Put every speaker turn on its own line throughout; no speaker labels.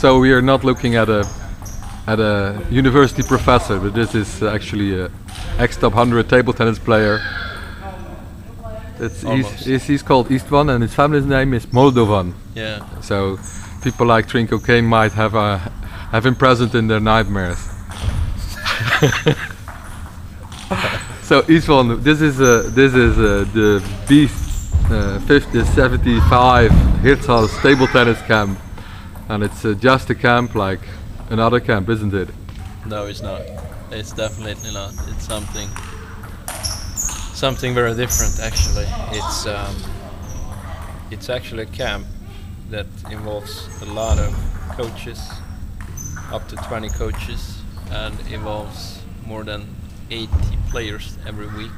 So we are not looking at a university professor, but this is actually a ex-top 100 table tennis player. He's called Istvan, and his family's name is Moldovan.
Yeah.
So people like Trinko Kane might have him present in their nightmares. So Istvan, this is the B75 Hirtshals Table Tennis Camp, and it's just a camp like another camp, isn't it?
No, it's not. It's definitely not. It's something very different, actually. It's actually a camp that involves a lot of coaches, up to 20 coaches, and involves more than 80 players every week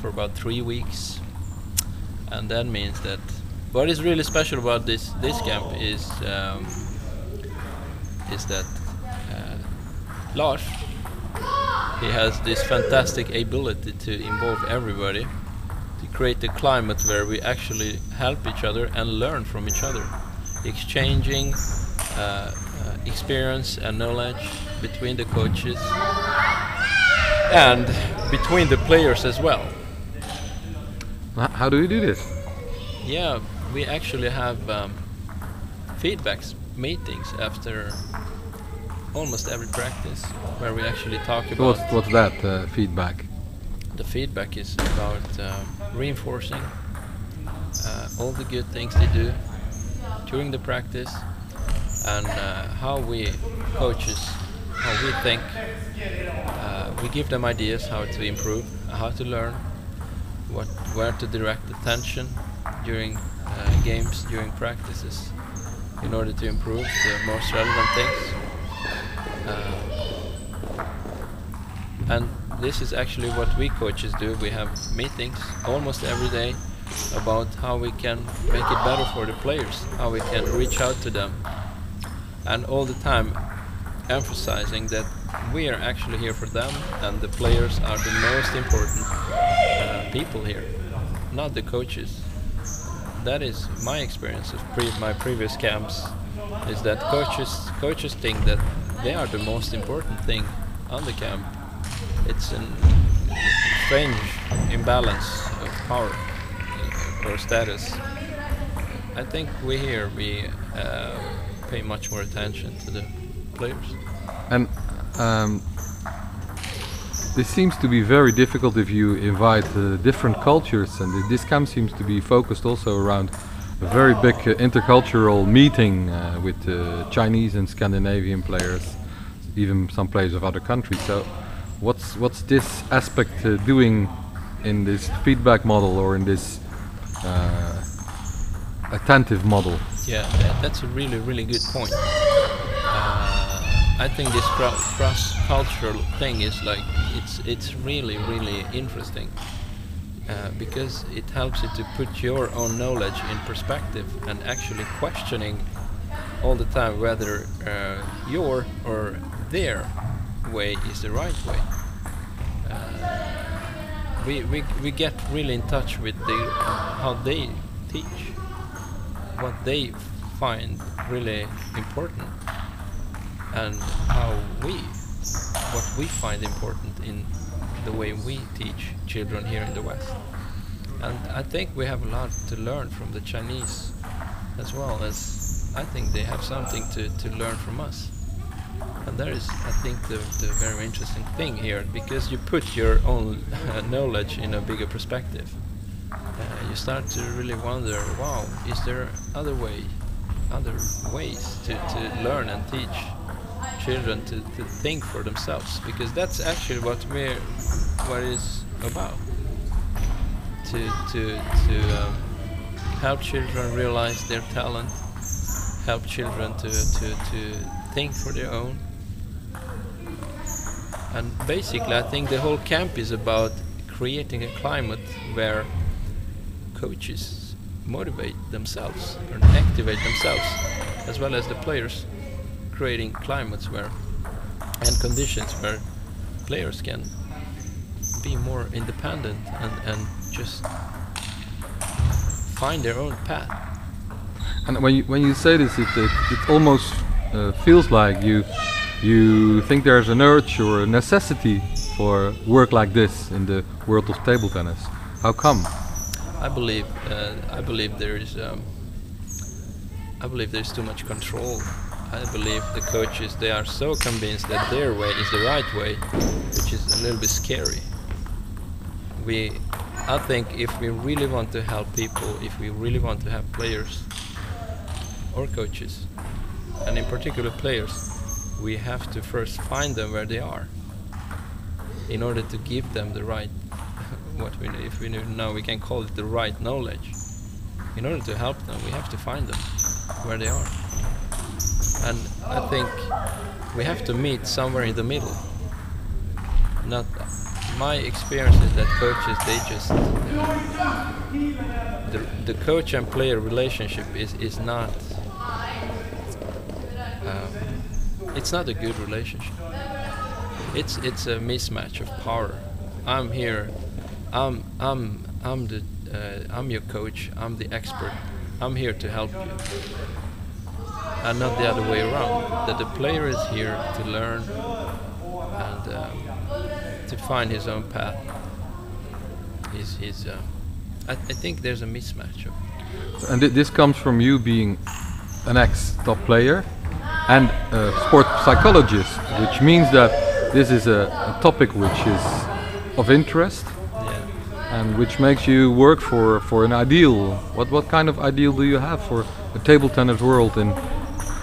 for about 3 weeks. And that means that what is really special about this camp is that Lars, he has this fantastic ability to involve everybody, to create a climate where we actually help each other and learn from each other, exchanging experience and knowledge between the coaches and between the players as well.
How do you do this?
Yeah, we actually have feedback meetings after almost every practice, where we actually talk about...
What's that feedback?
The feedback is about reinforcing all the good things they do during the practice, and how we coaches, how we think. We give them ideas how to improve, how to learn, where to direct attention during games, during practices, in order to improve the most relevant things. And this is actually what we coaches do. We have meetings almost every day about how we can make it better for the players, how we can reach out to them, and all the time emphasizing that we are actually here for them, and the players are the most important people here, not the coaches. That is my experience of my previous camps, is that coaches think that they are the most important thing on the camp. It's a strange imbalance of power or status. I think we pay much more attention to the players.
And this seems to be very difficult if you invite different cultures, and this camp seems to be focused also around a very big intercultural meeting with Chinese and Scandinavian players, even some players of other countries. So what's this aspect doing in this feedback model, or in this attentive model?
Yeah, that's a really good point. I think this cross-cultural thing is like, it's really interesting, because it helps you to put your own knowledge in perspective and actually questioning all the time whether your or their way is the right way. We get really in touch with how they teach, what they find really important, and what we find important in the way we teach children here in the West. And I think we have a lot to learn from the Chinese, as well as I think they have something to learn from us. And that is, I think, the very interesting thing here, because you put your own knowledge in a bigger perspective. You start to really wonder, wow, is there other ways to learn and teach children to think for themselves? Because that's actually what it's about. To help children realize their talent, help children to think for their own. And basically, I think the whole camp is about creating a climate where coaches motivate themselves and activate themselves, as well as the players, creating climates and conditions where players can be more independent and just find their own path.
And when you say this, it almost feels like you think there's an urge or a necessity for work like this in the world of table tennis. How come?
I believe there's too much control. I believe the coaches, they are so convinced that their way is the right way, which is a little bit scary. I think if we really want to help people, if we really want to have players or coaches, and in particular players, we have to first find them where they are in order to give them the right, now we can call it the right knowledge. In order to help them, we have to find them where they are. And I think we have to meet somewhere in the middle. Not my experience is that coaches, they just the coach and player relationship is not it's not a good relationship. It's a mismatch of power. I'm here. I'm your coach. I'm the expert. I'm here to help you, and not the other way around. That the player is here to learn and to find his own path. I think there's a mismatch.
And this comes from you being an ex-top player and a sports psychologist, which means that this is a topic which is of interest, and which makes you work for an ideal. What kind of ideal do you have for a table tennis world, and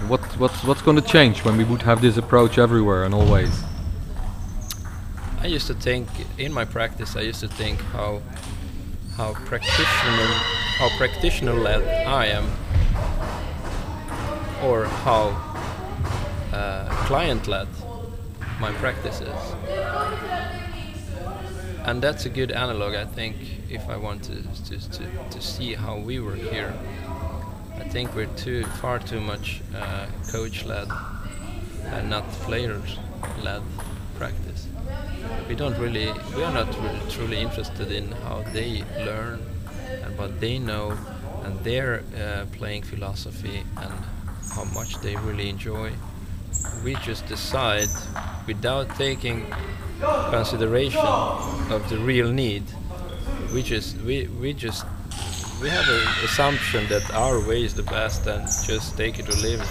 what's going to change when we would have this approach everywhere and always?
I used to think in my practice. I used to think how practitioner led I am, or how client led my practice is. And that's a good analog, I think, if I want to see how we work here. I think we're far too much coach-led and not players-led practice. We are not really truly interested in how they learn and what they know and their playing philosophy and how much they really enjoy. We just decide without taking consideration of the real need. We have an assumption that our way is the best and just take it or leave it,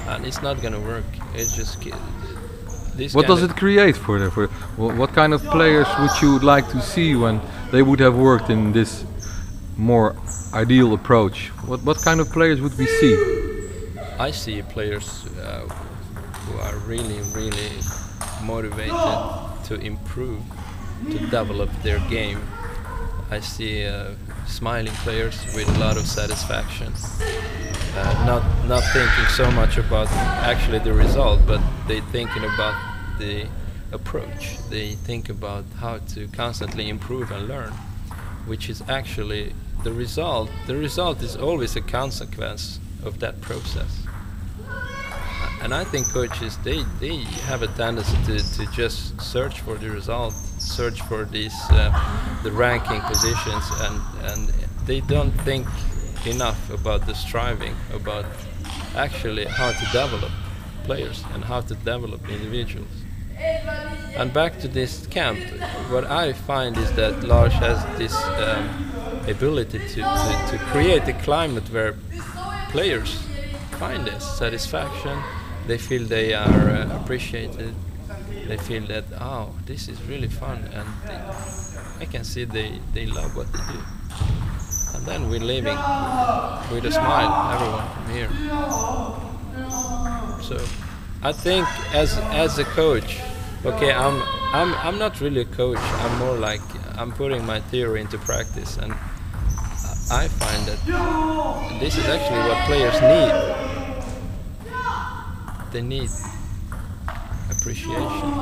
and it's not gonna work. It's just
what does it create for what kind of players would you like to see when they would have worked in this more ideal approach? What kind of players would we see?
I see players who are really motivated to improve, to develop their game. I see smiling players with a lot of satisfaction, not thinking so much about actually the result, but they thinking about the approach. They think about how to constantly improve and learn, which is actually the result. The result is always a consequence of that process. And I think coaches, they have a tendency to just search for the result, search for these the ranking positions, and they don't think enough about the striving, about actually how to develop players and how to develop individuals. And back to this camp, what I find is that Lars has this ability to create a climate where players find this satisfaction. They feel they are appreciated. They feel that, oh, this is really fun, and I can see they love what they do. And then we're leaving with a smile, everyone from here. So I think as a coach, okay, I'm not really a coach. I'm more like I'm putting my theory into practice, and I find that this is actually what players need. They need appreciation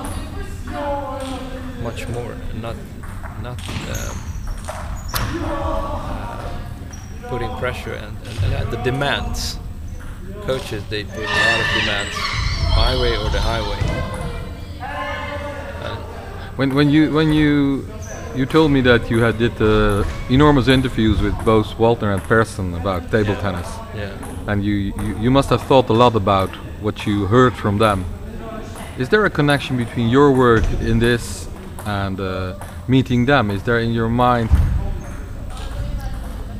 much more, not putting pressure and the demands. Coaches, they put a lot of demands, my way or the highway.
When you You told me that you had did enormous interviews with both Walter and Persson about table tennis,
Yeah.
and you must have thought a lot about what you heard from them. Is there a connection between your work in this and meeting them? Is there in your mind?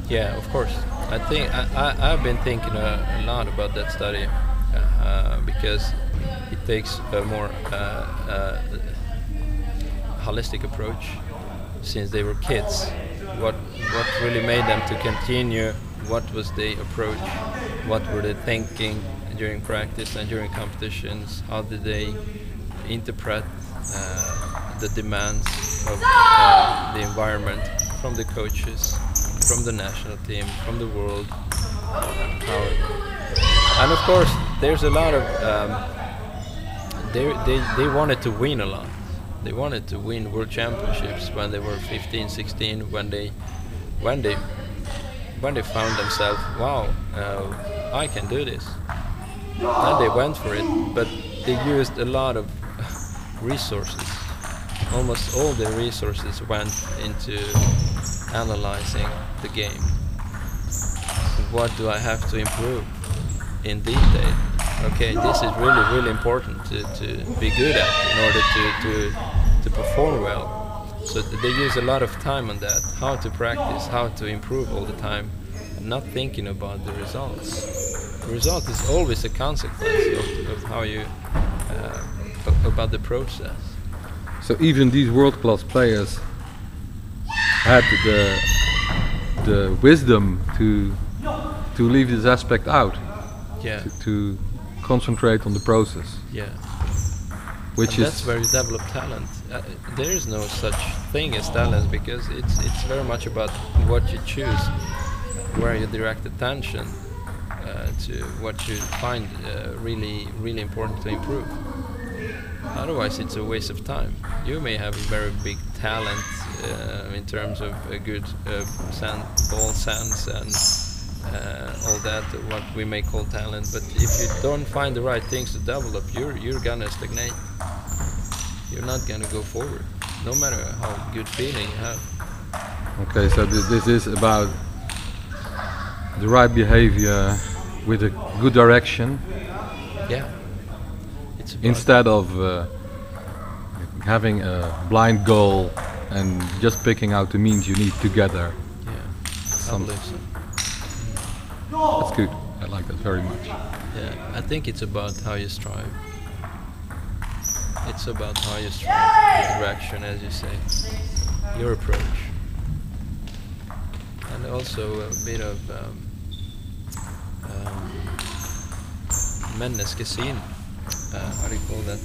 Yeah, of course. I think I've been thinking a lot about that study because it takes a more holistic approach since they were kids. What really made them to continue? What was their approach? What were they thinking during practice and during competitions? How did they interpret the demands of the environment from the coaches, from the national team, from the world? And of course, there's a lot of they wanted to win a lot. They wanted to win world championships when they were 15, 16, when they found themselves, wow, I can do this. And they went for it, but they used a lot of resources. Almost all their resources went into analyzing the game. What do I have to improve in detail? Okay, this is really, really important to be good at in order to perform well. So they use a lot of time on that, how to practice, how to improve all the time, and not thinking about the results. The result is always a consequence of how you, about the process.
So even these world-class players had the wisdom to leave this aspect out.
Yeah.
To concentrate on the process.
Yeah.
Which
and
is
that's where you develop talent. There is no such thing as talent because it's very much about what you choose, where you direct attention to what you find really important to improve. Otherwise, it's a waste of time. You may have a very big talent in terms of a good ball sense and all that, what we may call talent, but if you don't find the right things to develop, you're gonna stagnate. You're not gonna go forward, no matter how good feeling you have.
okay. So this is about the right behavior with a good direction.
Yeah. It's about
Instead of having a blind goal and just picking out the means you need to get there.
Yeah, I believe so.
That's good. I like that very much.
Yeah, I think it's about how you strive. It's about how you strive, the direction, as you say, your approach, and also a bit of menneskesyn. How do you call that?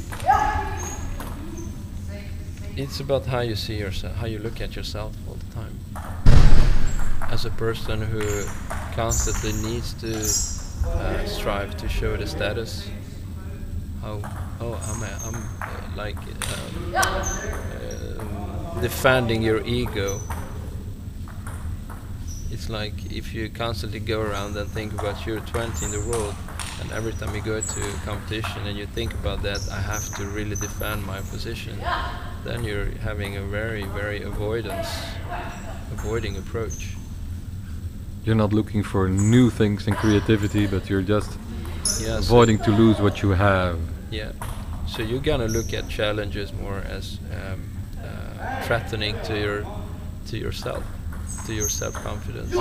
It's about how you see yourself, how you look at yourself all the time. As a person who constantly needs to strive to show the status. I'm like defending your ego. It's like if you constantly go around and think about you're 20 in the world, and every time you go to a competition and you think about that, I have to really defend my position, then you're having a very, very avoiding approach.
You're not looking for new things and creativity, but you're just
Yeah,
avoiding to lose what you have.
Yeah, so you're gonna look at challenges more as threatening to yourself, to your self-confidence,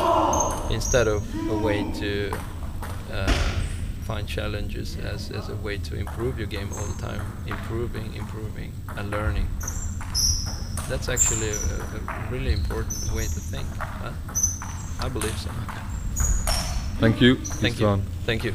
instead of a way to find challenges as a way to improve your game all the time, improving and learning. That's actually a really important way to think. Huh? I believe so.
Thank you.
Thank you.
Istvan.
Thank you.